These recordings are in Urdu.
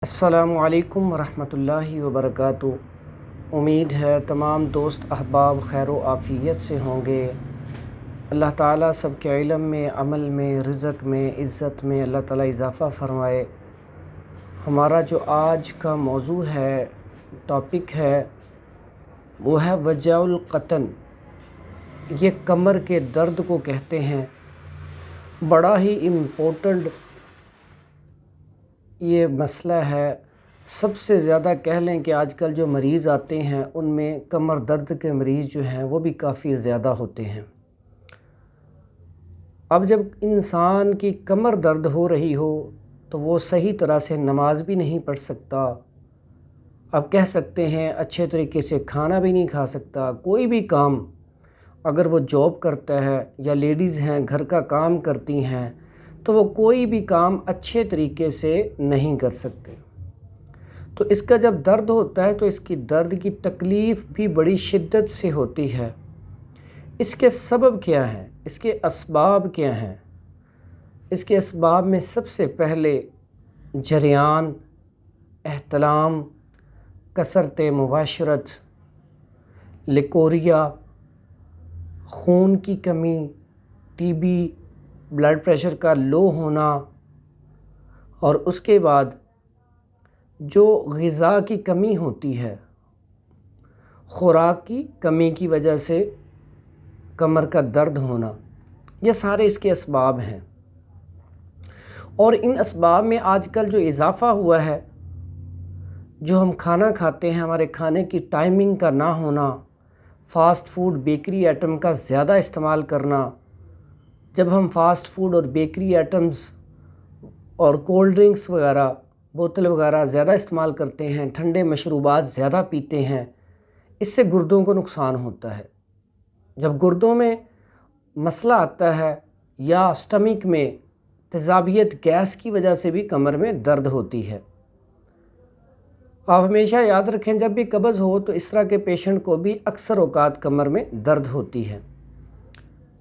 السلام علیکم ورحمۃ اللہ وبرکاتہ۔ امید ہے تمام دوست احباب خیر و عافیت سے ہوں گے۔ اللہ تعالیٰ سب کے علم میں، عمل میں، رزق میں، عزت میں اللہ تعالیٰ اضافہ فرمائے۔ ہمارا جو آج کا موضوع ہے، ٹاپک ہے، وہ ہے وجع القطن۔ یہ کمر کے درد کو کہتے ہیں۔ بڑا ہی امپورٹنٹ یہ مسئلہ ہے۔ سب سے زیادہ کہہ لیں کہ آج کل جو مریض آتے ہیں ان میں کمر درد کے مریض جو ہیں وہ بھی کافی زیادہ ہوتے ہیں۔ اب جب انسان کی کمر درد ہو رہی ہو تو وہ صحیح طرح سے نماز بھی نہیں پڑھ سکتا، اب کہہ سکتے ہیں اچھے طریقے سے کھانا بھی نہیں کھا سکتا، کوئی بھی کام اگر وہ جاب کرتا ہے یا لیڈیز ہیں گھر کا کام کرتی ہیں تو وہ کوئی بھی کام اچھے طریقے سے نہیں کر سکتے۔ تو اس کا جب درد ہوتا ہے تو اس کی درد کی تکلیف بھی بڑی شدت سے ہوتی ہے۔ اس کے سبب کیا ہیں؟ اس کے اسباب کیا ہیں؟ اس کے اسباب میں سب سے پہلے جریان، احتلام، کثرت مباشرت، لیکوریا، خون کی کمی، ٹی بی، بلڈ پریشر کا لو ہونا، اور اس کے بعد جو غذا کی کمی ہوتی ہے، خوراک کی کمی کی وجہ سے کمر کا درد ہونا، یہ سارے اس کے اسباب ہیں۔ اور ان اسباب میں آج کل جو اضافہ ہوا ہے، جو ہم کھانا کھاتے ہیں، ہمارے کھانے کی ٹائمنگ کا نہ ہونا، فاسٹ فوڈ، بیکری آئٹم کا زیادہ استعمال کرنا۔ جب ہم فاسٹ فوڈ اور بیکری آئٹمز اور کولڈ ڈرنکس وغیرہ، بوتل وغیرہ زیادہ استعمال کرتے ہیں، ٹھنڈے مشروبات زیادہ پیتے ہیں، اس سے گردوں کو نقصان ہوتا ہے۔ جب گردوں میں مسئلہ آتا ہے یا سٹمک میں تیزابیت گیس کی وجہ سے بھی کمر میں درد ہوتی ہے۔ آپ ہمیشہ یاد رکھیں جب بھی قبض ہو تو اس طرح کے پیشنٹ کو بھی اکثر اوقات کمر میں درد ہوتی ہے۔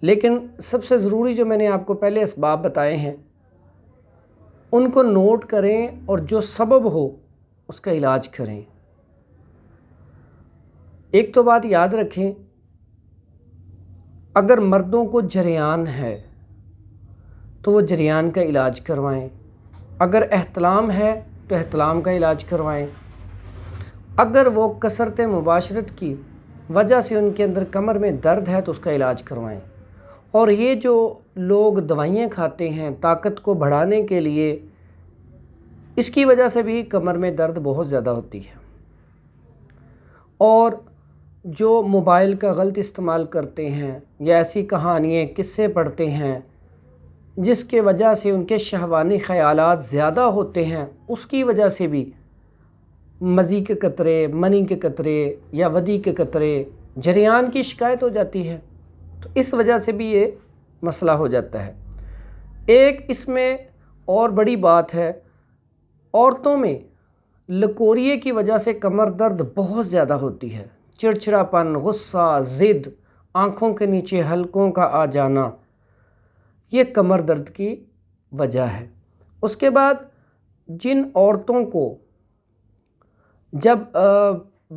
لیکن سب سے ضروری جو میں نے آپ کو پہلے اسباب بتائے ہیں ان کو نوٹ کریں اور جو سبب ہو اس کا علاج کریں۔ ایک تو بات یاد رکھیں، اگر مردوں کو جریان ہے تو وہ جریان کا علاج کروائیں، اگر احتلام ہے تو احتلام کا علاج کروائیں، اگر وہ کثرت مباشرت کی وجہ سے ان کے اندر کمر میں درد ہے تو اس کا علاج کروائیں۔ اور یہ جو لوگ دوائیاں کھاتے ہیں طاقت کو بڑھانے کے لیے، اس کی وجہ سے بھی کمر میں درد بہت زیادہ ہوتی ہے۔ اور جو موبائل کا غلط استعمال کرتے ہیں یا ایسی کہانیاں قصے پڑھتے ہیں جس کے وجہ سے ان کے شہوانی خیالات زیادہ ہوتے ہیں، اس کی وجہ سے بھی مزی کے قطرے، منی کے قطرے یا ودی کے قطرے، جریان کی شکایت ہو جاتی ہے۔ تو اس وجہ سے بھی یہ مسئلہ ہو جاتا ہے۔ ایک اس میں اور بڑی بات ہے، عورتوں میں لکوریے کی وجہ سے کمر درد بہت زیادہ ہوتی ہے۔ چڑچڑاپن، غصہ، ضد، آنکھوں کے نیچے حلقوں کا آ جانا، یہ کمر درد کی وجہ ہے۔ اس کے بعد جن عورتوں کو جب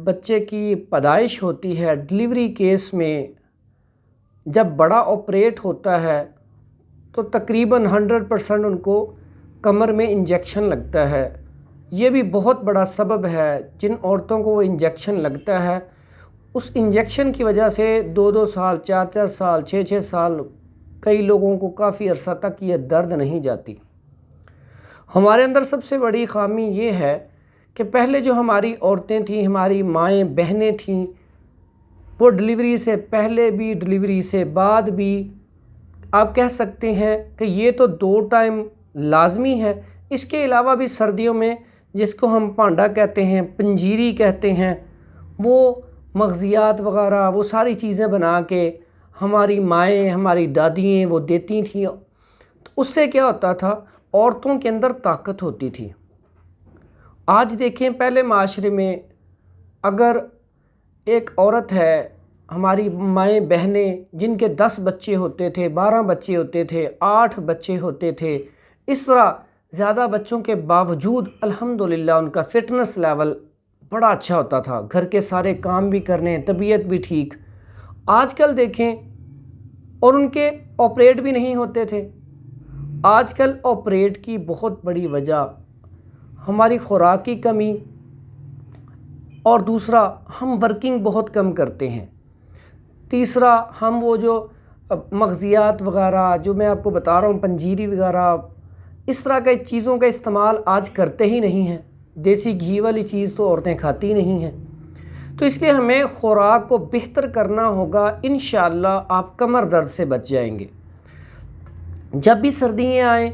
بچے کی پیدائش ہوتی ہے، ڈلیوری کیس میں جب بڑا آپریٹ ہوتا ہے تو تقریباً 100% ان کو کمر میں انجیکشن لگتا ہے۔ یہ بھی بہت بڑا سبب ہے۔ جن عورتوں کو وہ انجیکشن لگتا ہے، اس انجیکشن کی وجہ سے 2 سال، 4 سال، 6 سال، کئی لوگوں کو کافی عرصہ تک یہ درد نہیں جاتی۔ ہمارے اندر سب سے بڑی خامی یہ ہے کہ پہلے جو ہماری عورتیں تھیں، ہماری مائیں بہنیں تھیں، وہ ڈلیوری سے پہلے بھی ڈلیوری سے بعد بھی آپ کہہ سکتے ہیں کہ یہ تو 2 ٹائم لازمی ہے۔ اس کے علاوہ بھی سردیوں میں جس کو ہم پانڈا کہتے ہیں، پنجیری کہتے ہیں، وہ مغزیات وغیرہ وہ ساری چیزیں بنا کے ہماری مائیں، ہماری دادیاں وہ دیتی تھیں۔ تو اس سے کیا ہوتا تھا، عورتوں کے اندر طاقت ہوتی تھی۔ آج دیکھیں پہلے معاشرے میں اگر ایک عورت ہے، ہماری مائیں بہنیں جن کے 10 بچے ہوتے تھے، 12 بچے ہوتے تھے، 8 بچے ہوتے تھے، اس طرح زیادہ بچوں کے باوجود الحمدللہ ان کا فٹنس لیول بڑا اچھا ہوتا تھا، گھر کے سارے کام بھی کرنے، طبیعت بھی ٹھیک۔ آج کل دیکھیں، اور ان کے آپریٹ بھی نہیں ہوتے تھے۔ آج کل آپریٹ کی بہت بڑی وجہ ہماری خوراک کی کمی، اور دوسرا ہم ورکنگ بہت کم کرتے ہیں، تیسرا ہم وہ جو مغزیات وغیرہ جو میں آپ کو بتا رہا ہوں، پنجیری وغیرہ، اس طرح کے چیزوں کا استعمال آج کرتے ہی نہیں ہیں۔ دیسی گھی والی چیز تو عورتیں کھاتی نہیں ہیں۔ تو اس لیے ہمیں خوراک کو بہتر کرنا ہوگا، انشاءاللہ آپ کمر درد سے بچ جائیں گے۔ جب بھی سردیاں آئیں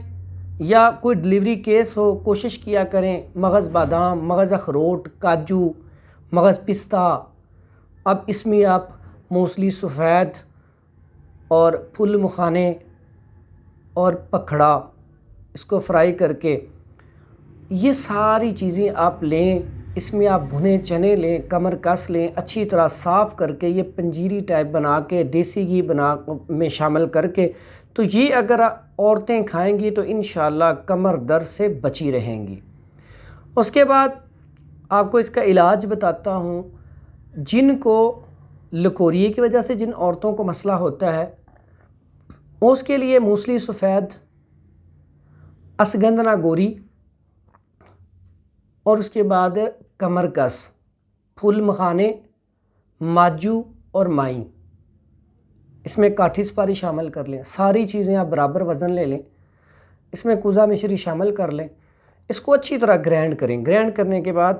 یا کوئی ڈلیوری کیس ہو، کوشش کیا کریں مغز بادام، مغز اخروٹ، کاجو، مغز پستہ، اب اس میں آپ موسلی سفید اور پھل مکھانے اور پکھڑا، اس کو فرائی کر کے یہ ساری چیزیں آپ لیں، اس میں آپ بھنے چنے لیں، کمر کس لیں، اچھی طرح صاف کر کے یہ پنجیری ٹائپ بنا کے دیسی گھی بنا میں شامل کر کے، تو یہ اگر عورتیں کھائیں گی تو انشاءاللہ کمر درد سے بچی رہیں گی۔ اس کے بعد آپ کو اس کا علاج بتاتا ہوں۔ جن کو لکوریے کی وجہ سے جن عورتوں کو مسئلہ ہوتا ہے، اس کے لیے موسلی سفید، اشگندنا گوری، اور اس کے بعد کمر کس، پھول مکھانے، ماجو اور مائی، اس میں کاٹھی سپاری شامل کر لیں۔ ساری چیزیں آپ برابر وزن لے لیں، اس میں کوزہ مشری شامل کر لیں، اس کو اچھی طرح گرینڈ کریں۔ گرینڈ کرنے کے بعد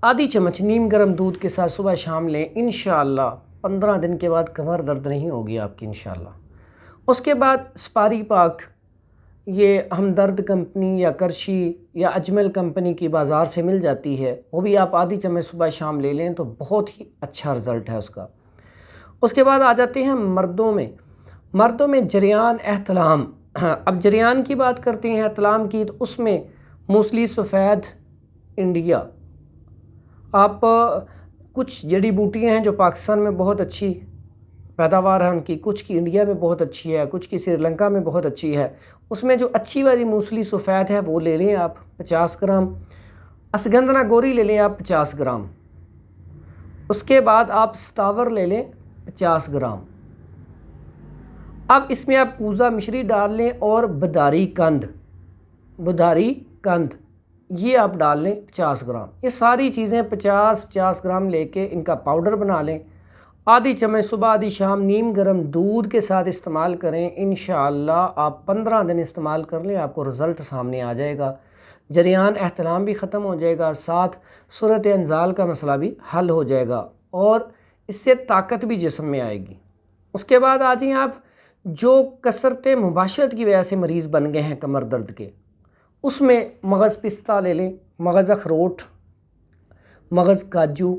آدھی چمچ نیم گرم دودھ کے ساتھ صبح شام لیں، انشاءاللہ 15 دن کے بعد کمر درد نہیں ہوگی آپ کی انشاءاللہ۔ اس کے بعد سپاری پاک، یہ ہمدرد کمپنی یا کرشی یا اجمل کمپنی کی بازار سے مل جاتی ہے، وہ بھی آپ آدھی چمچ صبح شام لے لیں تو بہت ہی اچھا رزلٹ ہے اس کا۔ اس کے بعد آ جاتے ہیں مردوں میں جریان احتلام۔ اب جریان کی بات کرتے ہیں، احتلام کی، تو اس میں موسلی سفید انڈیا، آپ کچھ جڑی بوٹیاں ہیں جو پاکستان میں بہت اچھی پیداوار ہے ان کی، کچھ کی انڈیا میں بہت اچھی ہے، کچھ کی سری لنکا میں بہت اچھی ہے، اس میں جو اچھی والی موسلی سفید ہے وہ لے لیں آپ 50 گرام، اشگندنا گوری لے لیں آپ 50 گرام، اس کے بعد آپ ستاور لے لیں 50 گرام۔ اب اس میں آپ کوزہ مشری ڈال لیں اور بداری کند یہ آپ ڈال لیں 50 گرام۔ یہ ساری چیزیں 50 گرام لے کے ان کا پاؤڈر بنا لیں، آدھی چمچ صبح آدھی شام نیم گرم دودھ کے ساتھ استعمال کریں، انشاءاللہ آپ 15 دن استعمال کر لیں، آپ کو رزلٹ سامنے آ جائے گا، جریان احتلام بھی ختم ہو جائے گا، ساتھ صورت انزال کا مسئلہ بھی حل ہو جائے گا، اور اس سے طاقت بھی جسم میں آئے گی۔ اس کے بعد آ جائیں آپ جو کثرت مباشرت کی وجہ سے مریض بن گئے ہیں کمر درد کے، اس میں مغز پستہ لے لیں، مغز اخروٹ، مغز کاجو،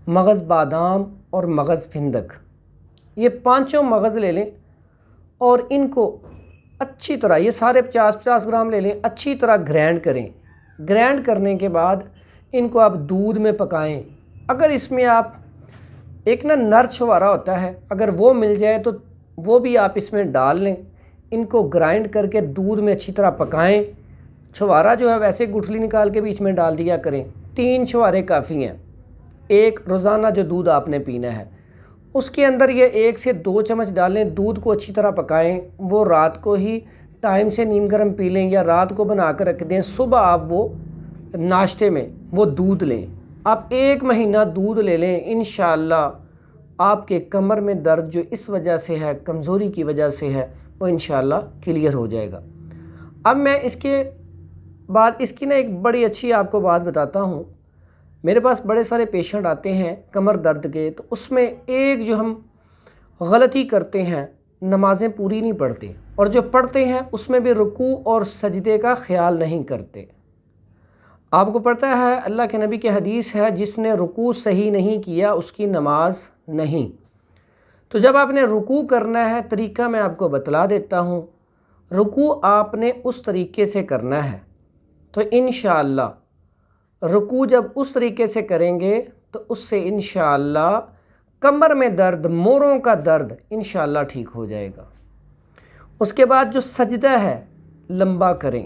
مغز بادام اور مغز فندق، یہ پانچوں مغز لے لیں اور ان کو اچھی طرح، یہ سارے 50 گرام لے لیں، اچھی طرح گرینڈ کریں۔ گرینڈ کرنے کے بعد ان کو آپ دودھ میں پکائیں۔ اگر اس میں آپ ایک نر چھوارا ہوتا ہے، اگر وہ مل جائے تو وہ بھی آپ اس میں ڈال لیں، ان کو گرائنڈ کر کے دودھ میں اچھی طرح پکائیں۔ چھوارا جو ہے ویسے گٹھلی نکال کے بیچ میں ڈال دیا کریں، 3 چھوارے کافی ہیں، ایک روزانہ جو دودھ آپ نے پینا ہے اس کے اندر یہ 1 سے 2 چمچ ڈالیں، دودھ کو اچھی طرح پکائیں، وہ رات کو ہی ٹائم سے نیم گرم پی لیں یا رات کو بنا کر رکھ دیں، صبح آپ وہ ناشتے میں وہ دودھ لیں، آپ 1 مہینہ دودھ لے لیں، انشاءاللہ آپ کے کمر میں درد جو اس وجہ سے ہے، کمزوری کی وجہ سے ہے، وہ انشاءاللہ کلیئر ہو جائے گا۔ اب میں اس کے بعد اس کی ایک بڑی اچھی آپ کو بات بتاتا ہوں۔ میرے پاس بڑے سارے پیشنٹ آتے ہیں کمر درد کے، تو اس میں ایک جو ہم غلطی کرتے ہیں، نمازیں پوری نہیں پڑھتے، اور جو پڑھتے ہیں اس میں بھی رکوع اور سجدے کا خیال نہیں کرتے۔ آپ کو پتہ ہے اللہ کے نبی کی حدیث ہے، جس نے رکوع صحیح نہیں کیا اس کی نماز نہیں۔ تو جب آپ نے رکوع کرنا ہے، طریقہ میں آپ کو بتلا دیتا ہوں۔ رکوع آپ نے اس طریقے سے کرنا ہے، تو انشاءاللہ رکوع جب اس طریقے سے کریں گے تو اس سے انشاءاللہ کمر میں درد، موڑوں کا درد انشاءاللہ ٹھیک ہو جائے گا۔ اس کے بعد جو سجدہ ہے لمبا کریں،